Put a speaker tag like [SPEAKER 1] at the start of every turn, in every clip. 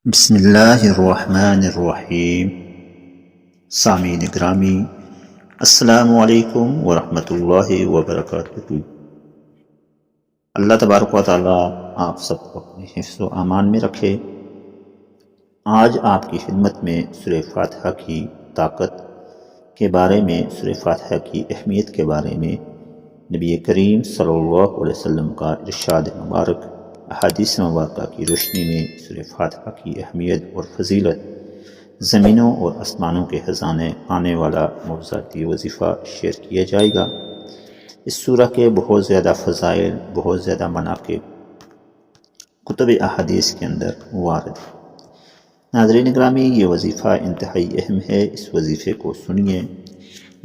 [SPEAKER 1] بسم اللہ الرحمن الرحیم۔ سامعین گرامی، السلام علیکم ورحمۃ اللہ وبرکاتہ۔ اللہ تبارک و تعالیٰ آپ سب کو اپنے حفظ و امان میں رکھے۔ آج آپ کی خدمت میں سورہ فاتحہ کی طاقت کے بارے میں، سورہ فاتحہ کی اہمیت کے بارے میں نبی کریم صلی اللہ علیہ وسلم کا ارشاد مبارک، احادیث مبارکہ کی روشنی میں سورہ فاتحہ کی اہمیت اور فضیلت، زمینوں اور آسمانوں کے خزانے آنے والا معجزاتی وظیفہ شیئر کیا جائے گا۔ اس سورہ کے بہت زیادہ فضائل، بہت زیادہ مناقب کتب احادیث کے اندر وارد ہے۔ ناظرین گرامی، یہ وظیفہ انتہائی اہم ہے۔ اس وظیفے کو سنیے،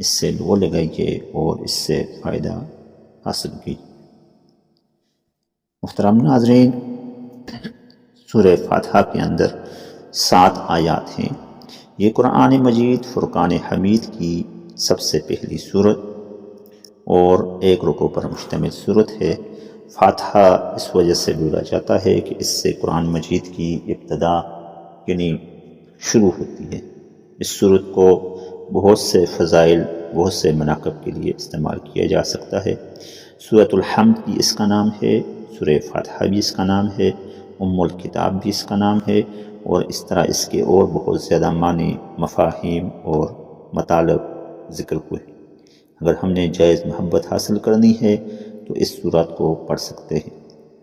[SPEAKER 1] اس سے لو لگائیے اور اس سے فائدہ حاصل کیجیے۔ محترم ناظرین، سورہ فاتحہ کے اندر 7 آیات ہیں۔ یہ قرآن مجید فرقان حمید کی سب سے پہلی سورت اور ایک رکوع پر مشتمل سورت ہے۔ فاتحہ اس وجہ سے بولا جاتا ہے کہ اس سے قرآن مجید کی ابتدا یعنی شروع ہوتی ہے۔ اس سورت کو بہت سے فضائل، بہت سے مناقب کے لیے استعمال کیا جا سکتا ہے۔ سورۃ الحمد بھی اس کا نام ہے، سورہ فاتحہ بھی اس کا نام ہے، ام الکتاب بھی اس کا نام ہے، اور اس طرح اس کے اور بہت زیادہ معنی، مفاہیم اور مطالب ذکر ہوئے۔ اگر ہم نے جائز محبت حاصل کرنی ہے تو اس سورت کو پڑھ سکتے ہیں۔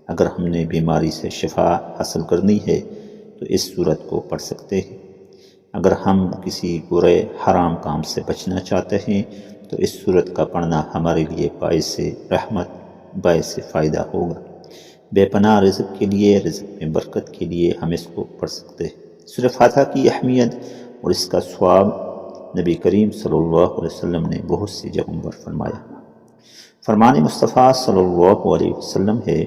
[SPEAKER 1] اگر ہم نے بیماری سے شفا حاصل کرنی ہے تو اس سورت کو پڑھ سکتے ہیں۔ اگر ہم کسی برے حرام کام سے بچنا چاہتے ہیں تو اس سورت کا پڑھنا ہمارے لیے باعث رحمت، باعث فائدہ ہوگا۔ بے پناہ رزق کے لیے، رزق میں برکت کے لیے ہم اس کو پڑھ سکتے ہیں۔ سورہ فاتحہ کی اہمیت اور اس کا ثواب نبی کریم صلی اللہ علیہ وسلم نے بہت سی جگہوں پر فرمایا۔ فرمان مصطفیٰ صلی اللہ علیہ وسلم ہے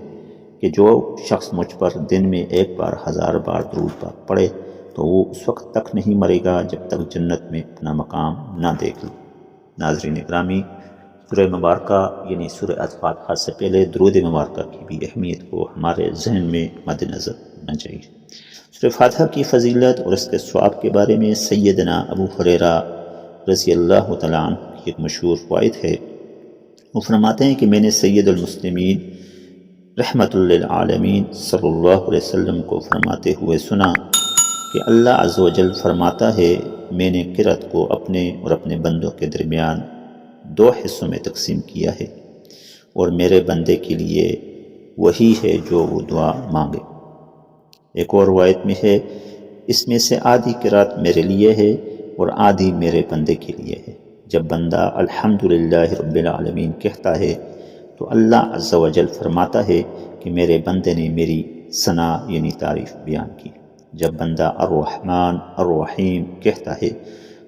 [SPEAKER 1] کہ جو شخص مجھ پر دن میں 1 بار 1000 بار درود پاک پڑھے تو وہ اس وقت تک نہیں مرے گا جب تک جنت میں اپنا مقام نہ دیکھ لے۔ ناظرین گرامی، سورہ مبارکہ یعنی سورہ فاتحہ سے پہلے درود مبارکہ کی بھی اہمیت کو ہمارے ذہن میں مد نظر رکھنا چاہیے۔ سورہ فاتحہ کی فضیلت اور اس کے ثواب کے بارے میں سیدنا ابو ہریرہ رضی اللہ تعالیٰ عنہ کی ایک مشہور روایت ہے۔ وہ فرماتے ہیں کہ میں نے سید المسلمین رحمت للعالمین صلی اللہ علیہ وسلم کو فرماتے ہوئے سنا کہ اللہ عز و جل فرماتا ہے، میں نے قرأت کو اپنے اور اپنے بندوں کے درمیان 2 حصوں میں تقسیم کیا ہے، اور میرے بندے کے لیے وہی ہے جو وہ دعا مانگے۔ ایک اور روایت میں ہے، اس میں سے آدھی قرأت میرے لیے ہے اور آدھی میرے بندے کے لیے ہے۔ جب بندہ الحمدللہ رب العالمین کہتا ہے تو اللہ عز و جل فرماتا ہے کہ میرے بندے نے میری ثنا یعنی تعریف بیان کی۔ جب بندہ الرحمن الرحیم کہتا ہے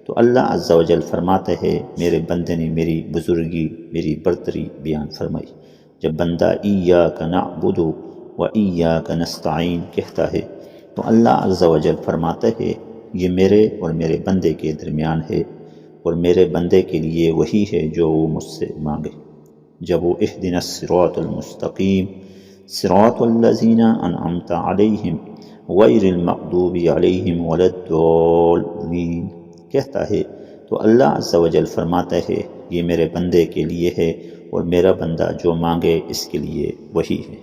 [SPEAKER 1] تو اللہ عز و جل فرماتا ہے میرے بندے نے میری بزرگی، میری برتری بیان فرمائی۔ جب بندہ ایاک نعبد و ایاک نستعین کہتا ہے تو اللہ عز و جل فرماتا ہے یہ میرے اور میرے بندے کے درمیان ہے، اور میرے بندے کے لیے وہی ہے جو وہ مجھ سے مانگے۔ جب وہ اہدنا الصراط المستقیم صراط الذین انعمت علیہم غیر المغضوب علیہم ولا الضالین کہتا ہے تو اللہ عز و جل فرماتا ہے یہ میرے بندے کے لیے ہے، اور میرا بندہ جو مانگے اس کے لیے وہی ہے۔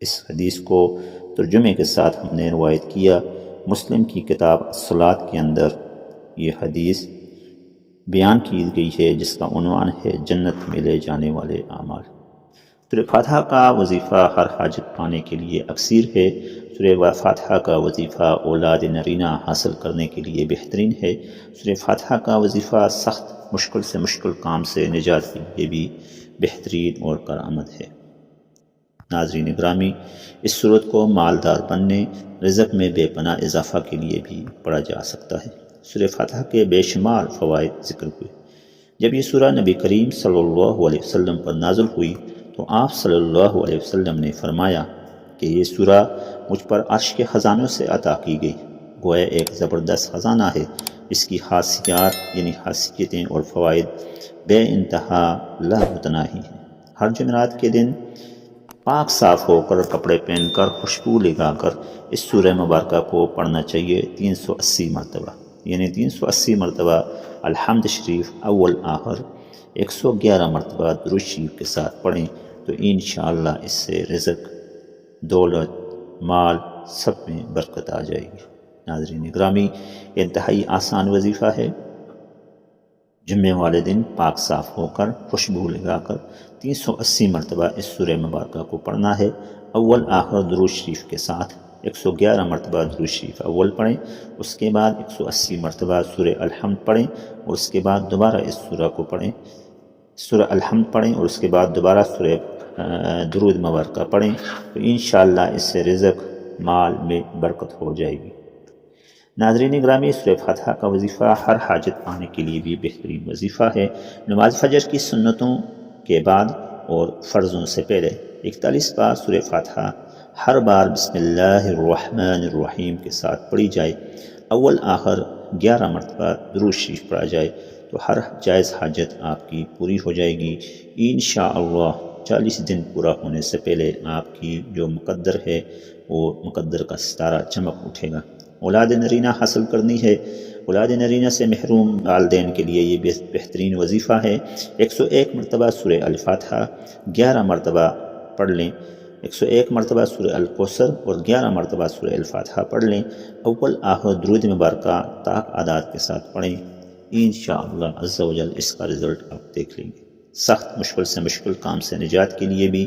[SPEAKER 1] اس حدیث کو ترجمے کے ساتھ ہم نے روایت کیا۔ مسلم کی کتاب الصلاۃ کے اندر یہ حدیث بیان کی گئی ہے، جس کا عنوان ہے جنت میں لے جانے والے اعمال۔ سورہ فاتحہ کا وظیفہ ہر حاجت پانے کے لیے اکثیر ہے۔ سورہ فاتحہ کا وظیفہ اولاد نرینہ حاصل کرنے کے لیے بہترین ہے۔ سورہ فاتحہ کا وظیفہ سخت مشکل سے مشکل کام سے نجات کے لیے بھی بہترین اور کارآمد ہے۔ ناظرین گرامی، اس سورت کو مالدار بننے، رزق میں بے پناہ اضافہ کے لیے بھی پڑھا جا سکتا ہے۔ سورہ فاتحہ کے بے شمار فوائد ذکر ہوئے۔ جب یہ سورہ نبی کریم صلی اللہ علیہ وسلم پر نازل ہوئی تو آپ صلی اللہ علیہ وسلم نے فرمایا کہ یہ سورہ مجھ پر عرش کے خزانوں سے عطا کی گئی، گویا ایک زبردست خزانہ ہے۔ اس کی خاصیات یعنی خاصیتیں اور فوائد بے انتہا لا متناہی ہیں۔ ہر جمعرات کے دن پاک صاف ہو کر کپڑے پہن کر خوشبو لگا کر اس سورہ مبارکہ کو پڑھنا چاہیے 380 مرتبہ، یعنی 380 مرتبہ الحمد شریف اول آخر 111 مرتبہ درود شریف کے ساتھ پڑھیں تو انشاءاللہ اس سے رزق، دولت، مال سب میں برکت آ جائے گی۔ ناظرین گرامی، یہ انتہائی آسان وظیفہ ہے۔ جمعے والے دن پاک صاف ہو کر خوشبو لگا کر 380 مرتبہ اس سورہ مبارکہ کو پڑھنا ہے۔ اول آخر درود شریف کے ساتھ 111 مرتبہ درود شریف اول پڑھیں، اس کے بعد 180 مرتبہ سورہ الحمد پڑھیں، اور اس کے بعد دوبارہ اس سورہ کو پڑھیں، سورہ الحمد پڑھیں، اور اس کے بعد دوبارہ سورہ درود مبارکہ پڑھیں تو انشاءاللہ اس سے رزق، مال میں برکت ہو جائے گی۔ ناظرین گرامی، سورہ فاتحہ کا وظیفہ ہر حاجت پانے کے لیے بھی بہترین وظیفہ ہے۔ نماز فجر کی سنتوں کے بعد اور فرضوں سے پہلے 41 بار سورہ فاتحہ ہر بار بسم اللہ الرحمن الرحیم کے ساتھ پڑھی جائے، اول آخر 11 مرتبہ درود شریف پڑھا جائے تو ہر جائز حاجت آپ کی پوری ہو جائے گی انشاءاللہ۔ 40 دن پورا ہونے سے پہلے آپ کی جو مقدر ہے وہ مقدر کا ستارہ چمک اٹھے گا۔ اولاد نرینہ حاصل کرنی ہے، اولاد نرینہ سے محروم والدین کے لیے یہ بہترین وظیفہ ہے۔ 101 مرتبہ سورہ الفاتحہ 11 مرتبہ پڑھ لیں، 101 مرتبہ سورہ الکوثر اور 11 مرتبہ سورہ الفاتحہ پڑھ لیں، اول آخر درود مبارکہ طاق اعداد کے ساتھ پڑھیں، انشاءاللہ عز و جل اس کا رزلٹ آپ دیکھ لیں گے۔ سخت مشکل سے مشکل کام سے نجات کے لیے بھی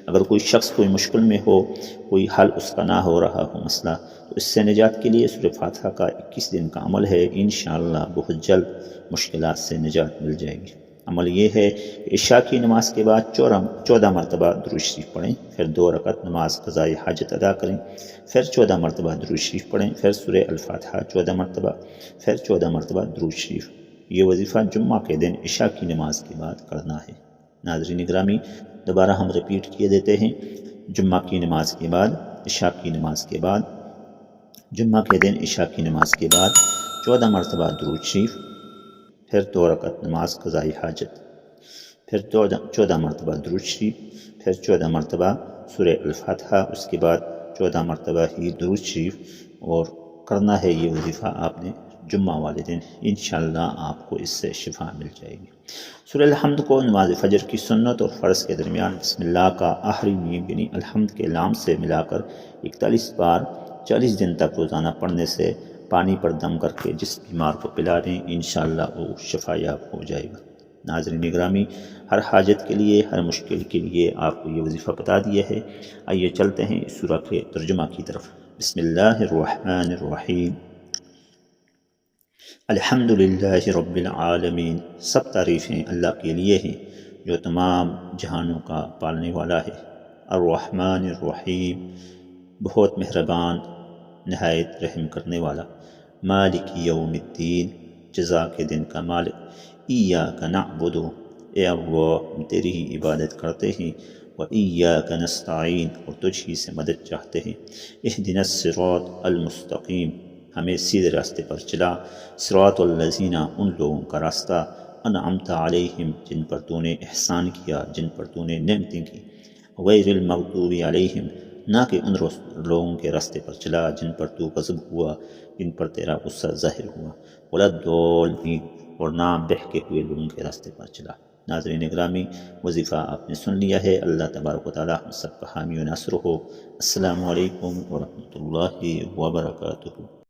[SPEAKER 1] اگر کوئی شخص کوئی مشکل میں ہو، کوئی حل اس کا نہ ہو رہا ہو مسئلہ، تو اس سے نجات کے لیے سورہ فاتحہ کا 21 دن کا عمل ہے، انشاءاللہ بہت جلد مشکلات سے نجات مل جائے گی۔ عمل یہ ہے کہ عشاء کی نماز کے بعد 14 مرتبہ درود شریف پڑھیں، پھر 2 رکعت نماز قضائے حاجت ادا کریں، پھر 14 مرتبہ درود شریف پڑھیں، پھر سورہ الفاتحہ 14 مرتبہ، پھر 14 مرتبہ درود شریف۔ یہ وظیفہ جمعہ کے دن عشاء کی نماز کے بعد کرنا ہے۔ ناظرین گرامی، دوبارہ ہم ریپیٹ کیے دیتے ہیں، جمعہ کی نماز کے بعد، عشاء کی نماز کے بعد، جمعہ کے دن عشاء کی نماز کے بعد 14 مرتبہ درود شریف، پھر 2 رکعت نماز قضائی حاجت، پھر 14 مرتبہ درود شریف، پھر 14 مرتبہ سورہ الفاتحہ، اس کے بعد 14 مرتبہ ہی درود شریف، اور کرنا ہے یہ وظیفہ آپ نے جمعہ والے دن، انشاءاللہ آپ کو اس سے شفا مل جائے گی۔ سورہ الحمد کو نماز فجر کی سنت اور فرض کے درمیان بسم اللہ کا آخری میم یعنی الحمد کے لام سے ملا کر 41 بار 40 دن تک روزانہ پڑھنے سے پانی پر دم کر کے جس بیمار کو پلا دیں انشاءاللہ وہ شفا یاب ہو جائے گا۔ ناظرین گرامی، ہر حاجت کے لیے، ہر مشکل کے لیے آپ کو یہ وظیفہ بتا دیا ہے۔ آئیے چلتے ہیں اس سورہ کے ترجمہ کی طرف۔ بسم اللہ الرحمن الرحیم۔ الحمدللہ رب العالمین، سب تعریفیں اللہ کے لیے ہیں جو تمام جہانوں کا پالنے والا ہے۔ الرحمن الرحیم، بہت مہربان، نہایت رحم کرنے والا۔ مالک یوم الدین، جزا کے دن کا مالک۔ ایاک نعبد، اے اللہ ہم تیری ہی عبادت کرتے ہیں، وایاک نستعین، اور تجھ ہی سے مدد چاہتے ہیں۔ اہدنا الصراط المستقیم، ہمیں سیدھے راستے پر چلا۔ صراط الذین، ان لوگوں کا راستہ، انعمت علیہم، جن پر تو نے احسان کیا، جن پر تو نے نعمتیں کی۔ غیر المغضوب علیہم، نہ کہ ان لوگوں کے راستے پر چلا جن پر تو غضب ہوا، جن پر تیرا غصہ ظاہر ہوا۔ ولا الضالین، اور نہ بہکے ہوئے لوگوں کے راستے پر چلا۔ ناظرین گرامی، وظیفہ آپ نے سن لیا ہے۔ اللہ تبارک و تعالی ہم سب کا حامی و ناصر ہو۔ السلام علیکم ورحمۃ اللہ وبرکاتہ۔